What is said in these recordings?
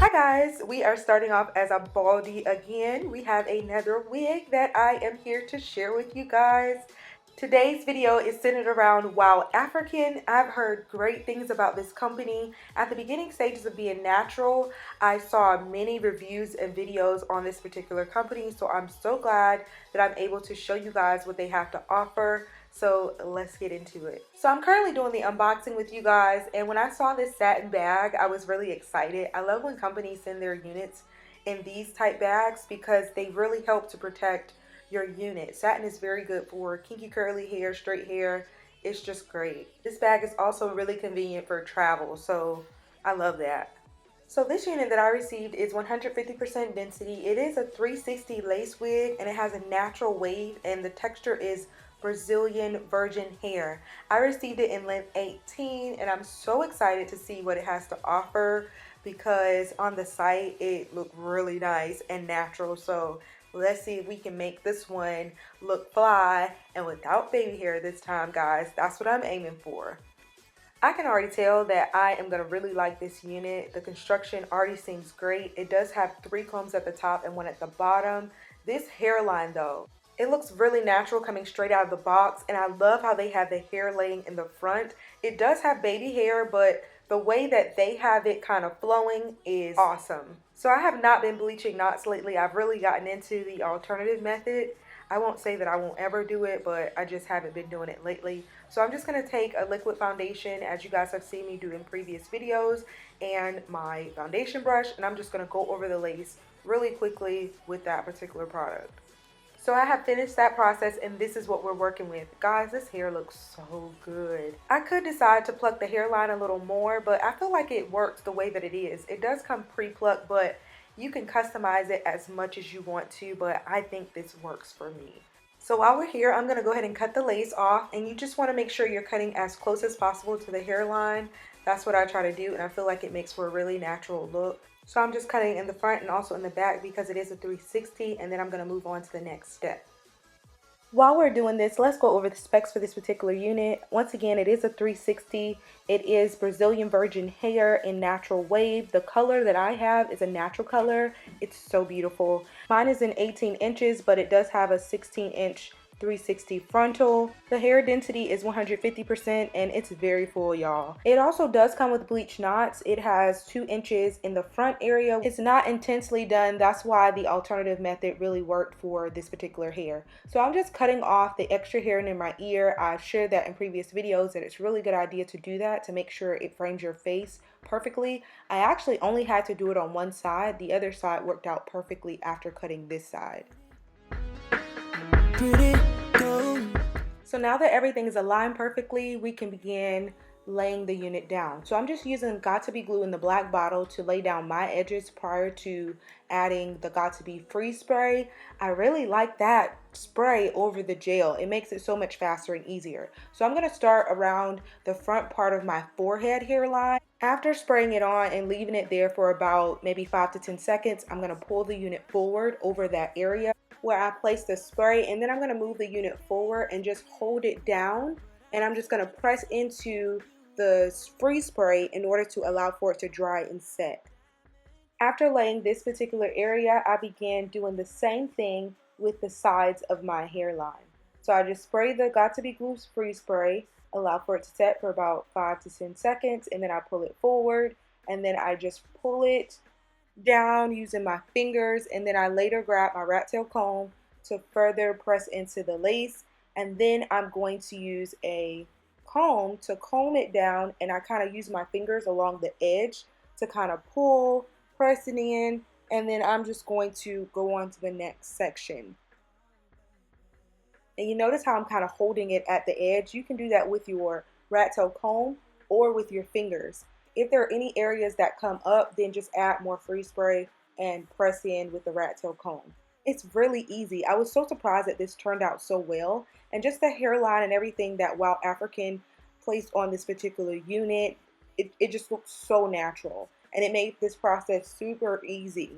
Hi guys, we are starting off as a baldy again. We have another wig that I am here to share with you guys. Today's video is centered around WowAfrican. I've heard great things about this company. At the beginning stages of being natural, I saw many reviews and videos on this particular company, so I'm so glad that I'm able to show you guys what they have to offer. So let's get into it. So I'm currently doing the unboxing with you guys, and when I saw this satin bag, I was really excited. I love when companies send their units in these type bags because they really help to protect your unit. Satin is very good for kinky curly hair, straight hair. It's just great. This bag is also really convenient for travel, so I love that. So this unit that I received is 150% density. It is a 360 lace wig and it has a natural wave, and the texture is Brazilian virgin hair. I received it in length 18 and I'm so excited to see what it has to offer because on the site it looked really nice and natural. So let's see if we can make this one look fly and without baby hair this time, guys. That's what I'm aiming for. I can already tell that I am going to really like this unit. The construction already seems great. It does have 3 combs at the top and 1 at the bottom. This hairline though, it looks really natural coming straight out of the box, and I love how they have the hair laying in the front. It does have baby hair, but the way that they have it kind of flowing is awesome. So I have not been bleaching knots lately. I've really gotten into the alternative method. I won't say that I won't ever do it, but I just haven't been doing it lately. So I'm just going to take a liquid foundation, as you guys have seen me do in previous videos, and my foundation brush, and I'm just going to go over the lace really quickly with that particular product. So I have finished that process and this is what we're working with. Guys, this hair looks so good. I could decide to pluck the hairline a little more, but I feel like it works the way that it is. It does come pre-plucked, but you can customize it as much as you want to, but I think this works for me. So while we're here, I'm going to go ahead and cut the lace off, and you just want to make sure you're cutting as close as possible to the hairline. That's what I try to do, and I feel like it makes for a really natural look. So I'm just cutting in the front and also in the back because it is a 360, and then I'm going to move on to the next step. While we're doing this, let's go over the specs for this particular unit. Once again, it is a 360. It is Brazilian virgin hair in natural wave. The color that I have is a natural color. It's so beautiful. Mine is in 18 inches, but it does have a 16-inch 360 frontal. The hair density is 150% and it's very full, y'all. It also does come with bleach knots. It has 2 inches in the front area. It's not intensely done. That's why the alternative method really worked for this particular hair. So I'm just cutting off the extra hair in my ear. I've shared that in previous videos that it's a really good idea to do that to make sure it frames your face perfectly. I actually only had to do it on one side. The other side worked out perfectly after cutting this side. So now that everything is aligned perfectly, we can begin laying the unit down. So I'm just using Got2b glue in the black bottle to lay down my edges prior to adding the Got2b freeze spray. I really like that spray over the gel. It makes it so much faster and easier. So I'm going to start around the front part of my forehead hairline. After spraying it on and leaving it there for about maybe 5 to 10 seconds, I'm going to pull the unit forward over that area where I placed the spray, and then I'm going to move the unit forward and just hold it down, and I'm just going to press into the freeze spray in order to allow for it to dry and set. After laying this particular area, I began doing the same thing with the sides of my hairline. So I just spray the Got2b glue freeze spray, allow for it to set for about 5 to 10 seconds, and then I pull it forward, and then I just pull it down using my fingers, and then I later grab my rat tail comb to further press into the lace, and then I'm going to use a comb to comb it down, and I kind of use my fingers along the edge to kind of pull, press it in, and then I'm just going to go on to the next section. And you notice how I'm kind of holding it at the edge. You can do that with your rat tail comb or with your fingers. If there are any areas that come up, then just add more freeze spray and press in with the rat tail comb. It's really easy. I was so surprised that this turned out so well, and just the hairline and everything that WowAfrican placed on this particular unit, it just looks so natural, and it made this process super easy.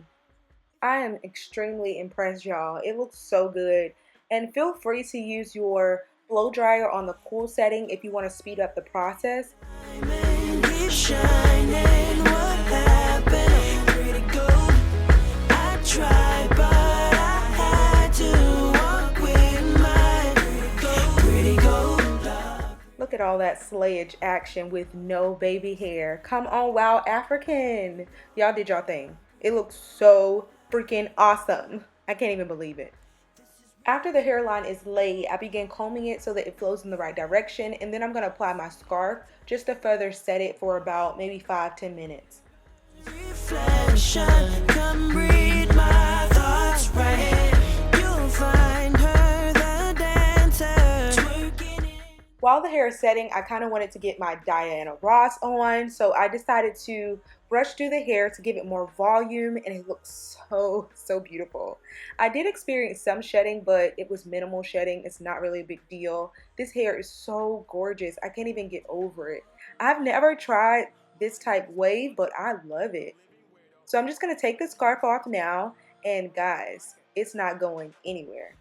I am extremely impressed, y'all. It looks so good, and feel free to use your blow dryer on the cool setting if you want to speed up the process. Shining, what happened? all that slayage action with no baby hair. Come on, Wow African. Y'all did y'all thing. It looks so freaking awesome. I can't even believe it. After the hairline is laid, I begin combing it so that it flows in the right direction, and then I'm going to apply my scarf just to further set it for about maybe 5-10 minutes. Reflection, come read my thoughts right. You'll find her the dancer. While the hair is setting, I kind of wanted to get my Diana Ross on, so I decided to brush through the hair to give it more volume, and it looks so beautiful. I did experience some shedding, but it was minimal shedding. It's not really a big deal. This hair is so gorgeous. I can't even get over it. I've never tried this type wave, but I love it. So I'm just going to take the scarf off now, and guys, it's not going anywhere.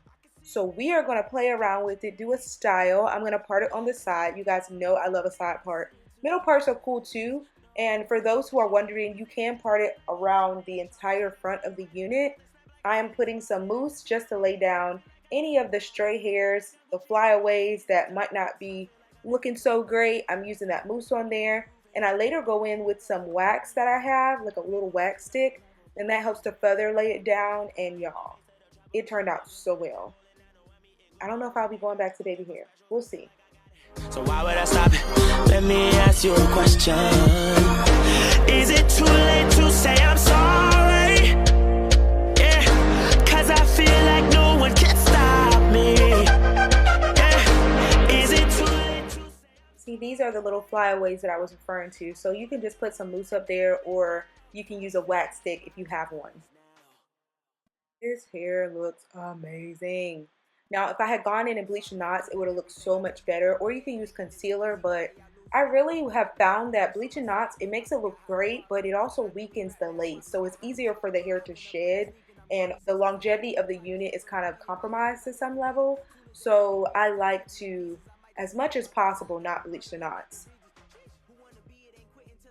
So we are going to play around with it, do a style. I'm going to part it on the side. You guys know I love a side part. Middle parts are cool too. And for those who are wondering, you can part it around the entire front of the unit. I am putting some mousse just to lay down any of the stray hairs, the flyaways that might not be looking so great. I'm using that mousse on there. And I later go in with some wax that I have, like a little wax stick. And that helps to further lay it down. And y'all, it turned out so well. I don't know if I'll be going back to baby hair. We'll see. So why would I stop? Let me ask you a question. Is it too late to say I'm sorry? Yeah, cause I feel like no one can stop me. Yeah, is it too late to see, these are the little flyaways that I was referring to. So you can just put some mousse up there, or you can use a wax stick if you have one. This hair looks amazing. Now, if I had gone in and bleached the knots, it would have looked so much better. Or you can use concealer, but I really have found that bleaching knots, it makes it look great, but it also weakens the lace. So it's easier for the hair to shed, and the longevity of the unit is kind of compromised to some level. So I like to, as much as possible, not bleach the knots.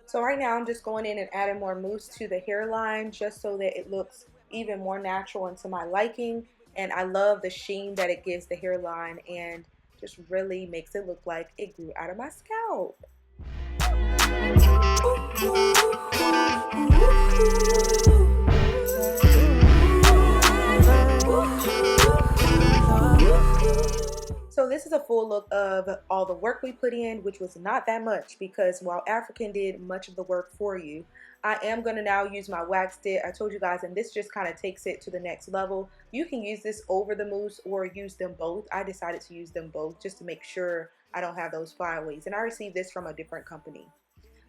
So right now I'm just going in and adding more mousse to the hairline just so that it looks even more natural and to my liking. And I love the sheen that it gives the hairline and just really makes it look like it grew out of my scalp. So this is a full look of all the work we put in, which was not that much because while African did much of the work for you, I am going to now use my wax stick. I told you guys, and this just kind of takes it to the next level. You can use this over the mousse or use them both. I decided to use them both just to make sure I don't have those flyaways. And I received this from a different company.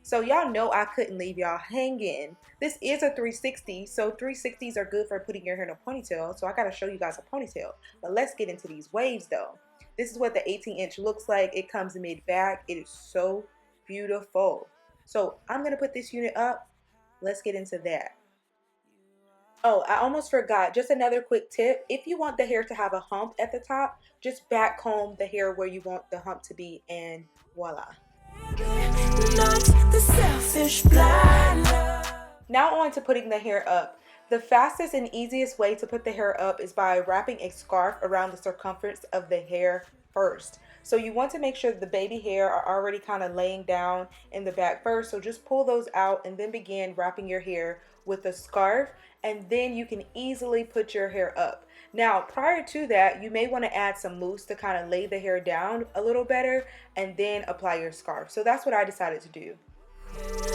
So y'all know I couldn't leave y'all hanging. This is a 360, so 360s are good for putting your hair in a ponytail. So I got to show you guys a ponytail. But let's get into these waves though. This is what the 18-inch looks like. It comes mid-back. It is so beautiful. So I'm going to put this unit up. Let's get into that. Oh, I almost forgot. Just another quick tip. If you want the hair to have a hump at the top, just back comb the hair where you want the hump to be, and voila. Now on to putting the hair up. The fastest and easiest way to put the hair up is by wrapping a scarf around the circumference of the hair first. So you want to make sure that the baby hair are already kind of laying down in the back first. So just pull those out and then begin wrapping your hair with a scarf, and then you can easily put your hair up. Now, prior to that, you may want to add some mousse to kind of lay the hair down a little better and then apply your scarf. So that's what I decided to do.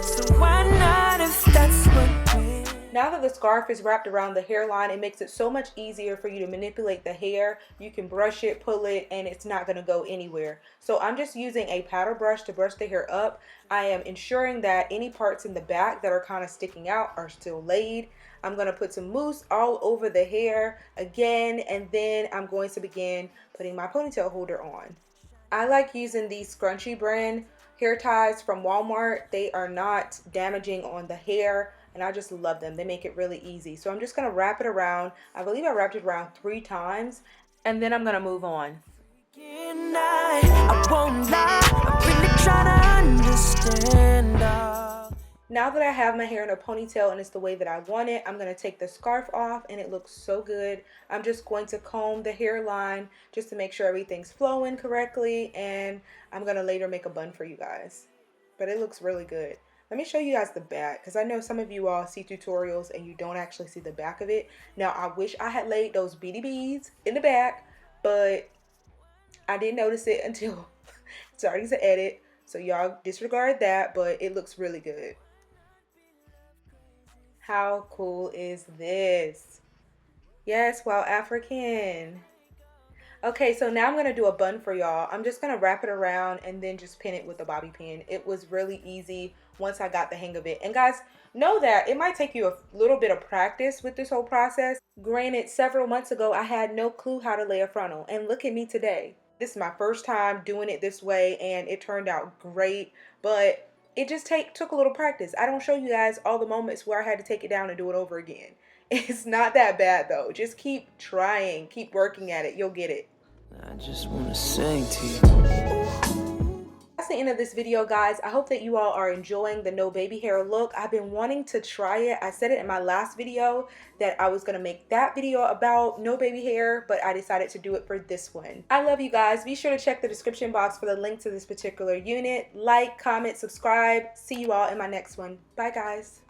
So why not if that's what now that the scarf is wrapped around the hairline, it makes it so much easier for you to manipulate the hair. You can brush it, pull it, and it's not going to go anywhere. So I'm just using a powder brush to brush the hair up. I am ensuring that any parts in the back that are kind of sticking out are still laid. I'm going to put some mousse all over the hair again, and then I'm going to begin putting my ponytail holder on. I like using these scrunchy brand hair ties from Walmart. They are not damaging on the hair, and I just love them. They make it really easy. So I'm just going to wrap it around. I believe I wrapped it around 3 times, and then I'm going to move on. I won't lie, I'm really trying to understand. Now that I have my hair in a ponytail and it's the way that I want it, I'm going to take the scarf off and it looks so good. I'm just going to comb the hairline just to make sure everything's flowing correctly, and I'm going to later make a bun for you guys. But it looks really good. Let me show you guys the back, because I know some of you all see tutorials and you don't actually see the back of it. Now, I wish I had laid those beady beads in the back, but I didn't notice it until starting to edit. So y'all disregard that, but it looks really good. How cool is this? Yes, WowAfrican. Okay, so now I'm going to do a bun for y'all. I'm just going to wrap it around and then just pin it with a bobby pin. It was really easy once I got the hang of it. And guys, know that it might take you a little bit of practice with this whole process. Granted, several months ago, I had no clue how to lay a frontal. And look at me today. This is my first time doing it this way and it turned out great. But it just took a little practice. I don't show you guys all the moments where I had to take it down and do it over again. It's not that bad though. Just keep trying, keep working at it. You'll get it. I just want to sing to you. That's the end of this video, guys. I hope that you all are enjoying the no baby hair look. I've been wanting to try it. I said it in my last video that I was going to make that video about no baby hair, but I decided to do it for this one. I love you guys. Be sure to check the description box for the link to this particular unit. Like, comment, subscribe. See you all in my next one. Bye, guys.